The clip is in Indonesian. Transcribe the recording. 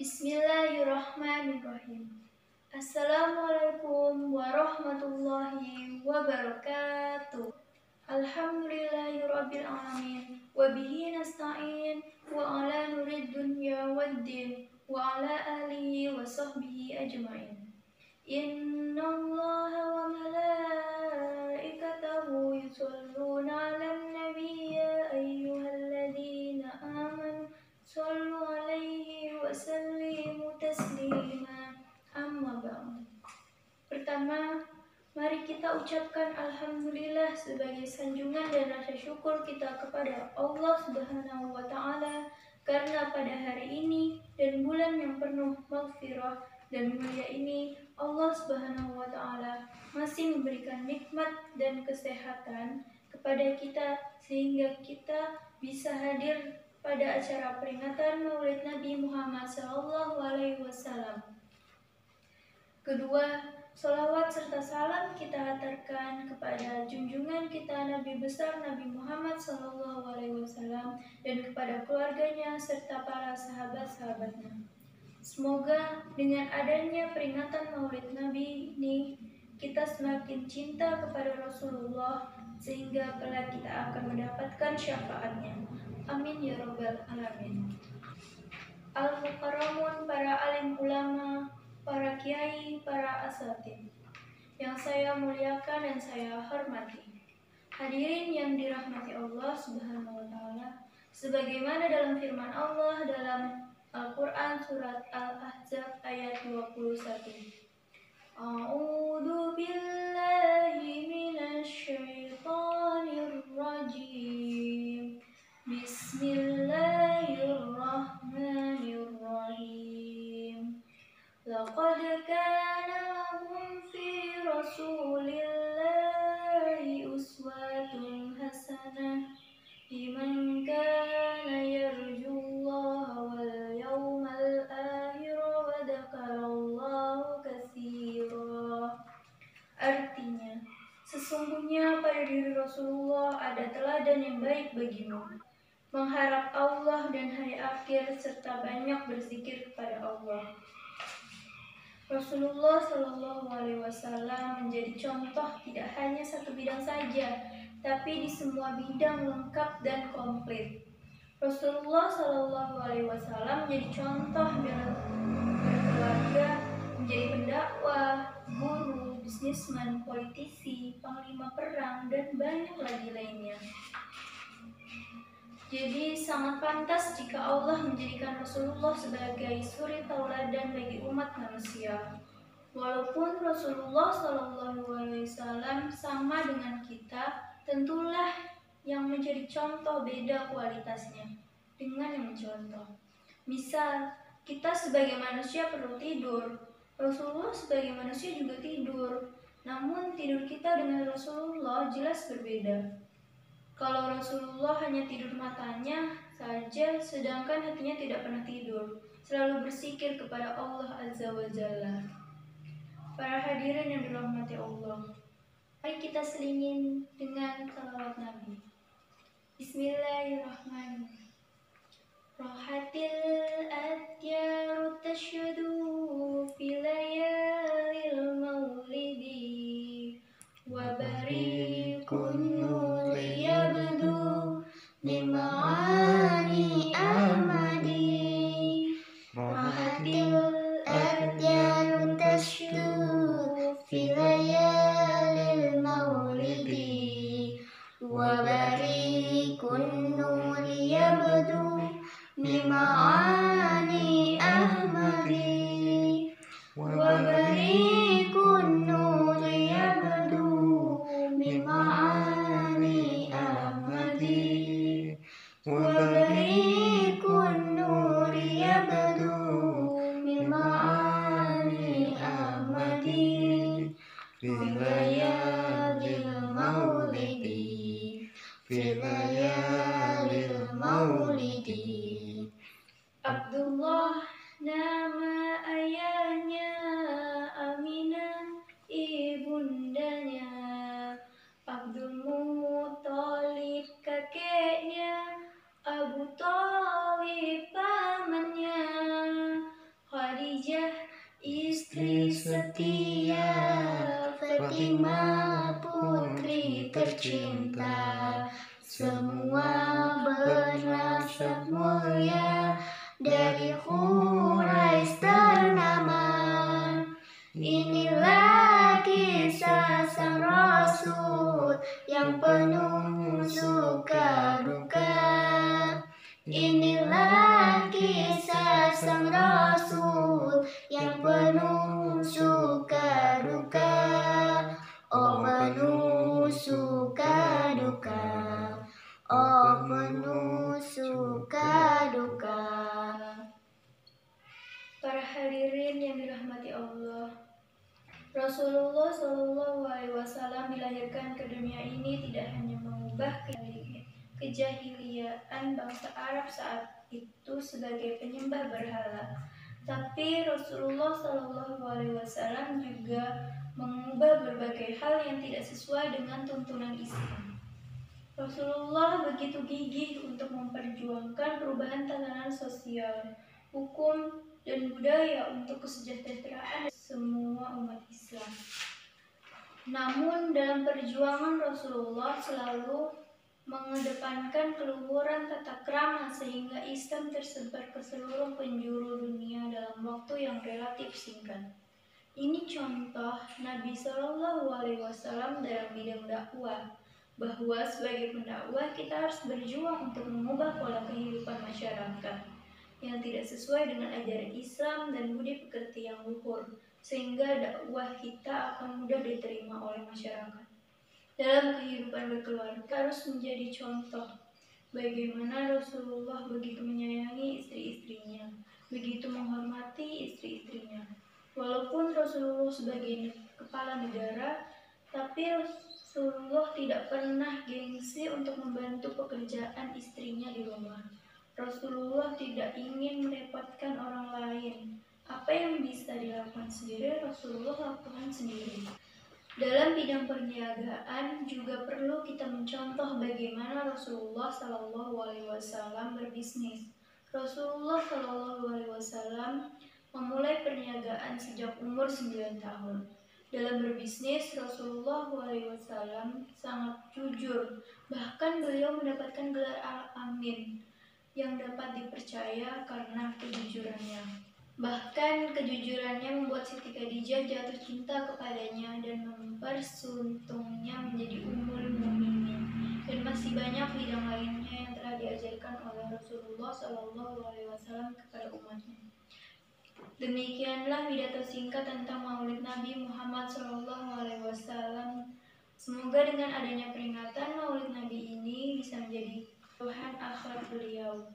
Bismillahirrahmanirrahim. Assalamualaikum warahmatullahi wabarakatuh. Alhamdulillahirabbil alamin wa bihi nasta'in wa ala nurid dunya waddin wa ala alihi wa sahbihi ajmain. Innallaha wa malaikatahu yusholluna 'alan nabiy ya ayyuhalladzina amanu shallu 'alaihi wa sallimu taslima. Amma ba'du. Pertama, mari kita ucapkan alhamdulillah sebagai sanjungan dan rasa syukur kita kepada Allah Subhanahu wa taala karena pada hari ini dan bulan yang penuh maghfirah dan mulia ini Allah Subhanahu wa taala masih memberikan nikmat dan kesehatan kepada kita sehingga kita bisa hadir pada acara peringatan Maulid Nabi Muhammad SAW. Kedua, sholawat serta salam kita haturkan kepada junjungan kita Nabi besar Nabi Muhammad SAW dan kepada keluarganya serta para sahabat-sahabatnya. Semoga dengan adanya peringatan Maulid Nabi ini kita semakin cinta kepada Rasulullah sehingga kelak kita akan mendapatkan syafaatnya. Amin ya rabbal alamin. Al-Mukarramun, para alim ulama, para kiai, para asatidz yang saya muliakan dan saya hormati. Hadirin yang dirahmati Allah Subhanahu wa taala, sebagaimana dalam firman Allah dalam Al-Qur'an surat Al-Ahzab ayat 21. A'udzu billahi minasy syaithanir rajim. Bismillahirrahmanirrahim. Laqad kana lahum fi Rasulillahi uswatun hasanah liman kana yarjullaha wal yawmal akhir wa dzakarallaha katsira. Artinya, sesungguhnya pada diri Rasulullah ada teladan yang baik bagimu, mengharap Allah dan hari akhir serta banyak berzikir kepada Allah. Rasulullah Shallallahu Alaihi Wasallam menjadi contoh tidak hanya satu bidang saja, tapi di semua bidang lengkap dan komplit. Rasulullah Shallallahu Alaihi Wasallam menjadi contoh dalam berkeluarga, menjadi pendakwah, guru, bisnismen, politisi, panglima perang, dan banyak lagi lainnya. Jadi sangat pantas jika Allah menjadikan Rasulullah sebagai suri tauladan bagi umat manusia. Walaupun Rasulullah SAW sama dengan kita, tentulah yang menjadi contoh beda kualitasnya dengan yang mencontoh. Misal, kita sebagai manusia perlu tidur, Rasulullah sebagai manusia juga tidur. Namun tidur kita dengan Rasulullah jelas berbeda. Kalau Rasulullah hanya tidur matanya saja, sedangkan hatinya tidak pernah tidur, selalu berzikir kepada Allah Azza wa Jalla. Para hadirin yang dirahmati Allah, mari kita selingin dengan salawat Nabi. Bismillahirrahmanirrahim. Rahatil atyaru tasyadu fi layalil maulidi wa barikun nuri yabdu mima'ani ahmadi. Rahatil atyaru tasyadu fi layalil maulidi wa barikun nuri yabdu mima'ani ahmadi. Wa barikun nuri yabdu mima'ani ahmadi. Wa barikun nuri yabdu mima'ani ahmadi. Fi layalil maulidi, fi layalil maulidi. setia, Fatimah putri tercinta, semua bernasab mulia, dari Quraisy ternama. Inilah kisah sang Rasul yang penuh suka duka. Inilah kisah sang Rasul yang penuh suka duka. Oh penuh suka duka, oh penuh suka duka. Para hadirin yang dirahmati Allah, Rasulullah SAW dilahirkan ke dunia ini tidak hanya mengubah kejahiliaan bangsa Arab saat itu sebagai penyembah berhala, tapi Rasulullah SAW juga mengubah berbagai hal yang tidak sesuai dengan tuntunan Islam. Rasulullah begitu gigih untuk memperjuangkan perubahan tatanan sosial, hukum, dan budaya untuk kesejahteraan semua umat Islam. Namun dalam perjuangan Rasulullah selalu mengedepankan keluhuran tata krama sehingga Islam tersebar ke seluruh penjuru dunia dalam waktu yang relatif singkat. Ini contoh Nabi SAW dalam bidang dakwah, bahwa sebagai pendakwah kita harus berjuang untuk mengubah pola kehidupan masyarakat yang tidak sesuai dengan ajaran Islam dan budi pekerti yang luhur, sehingga dakwah kita akan mudah diterima oleh masyarakat. Dalam kehidupan berkeluarga harus menjadi contoh bagaimana Rasulullah begitu menyayangi istri-istrinya, begitu menghormati istri-istrinya. Walaupun Rasulullah sebagai kepala negara, tapi Rasulullah tidak pernah gengsi untuk membantu pekerjaan istrinya di rumah. Rasulullah tidak ingin merepotkan orang lain. Apa yang bisa dilakukan sendiri, Rasulullah lakukan sendiri. Dalam bidang perniagaan juga perlu kita mencontoh bagaimana Rasulullah SAW berbisnis. Rasulullah SAW memulai perniagaan sejak umur 9 tahun. Dalam berbisnis, Rasulullah SAW sangat jujur. Bahkan beliau mendapatkan gelar Al-Amin yang dapat dipercaya karena kejujurannya. Bahkan kejujurannya membuat Siti Khadijah jatuh cinta kepadanya dan mempersuntungnya menjadi Ummul Mukminin. Dan masih banyak bidang lainnya yang telah diajarkan oleh Rasulullah SAW kepada umatnya. Demikianlah pidato singkat tentang Maulid Nabi Muhammad SAW. Semoga dengan adanya peringatan Maulid Nabi ini bisa menjadi Tuhan akhlak beliau.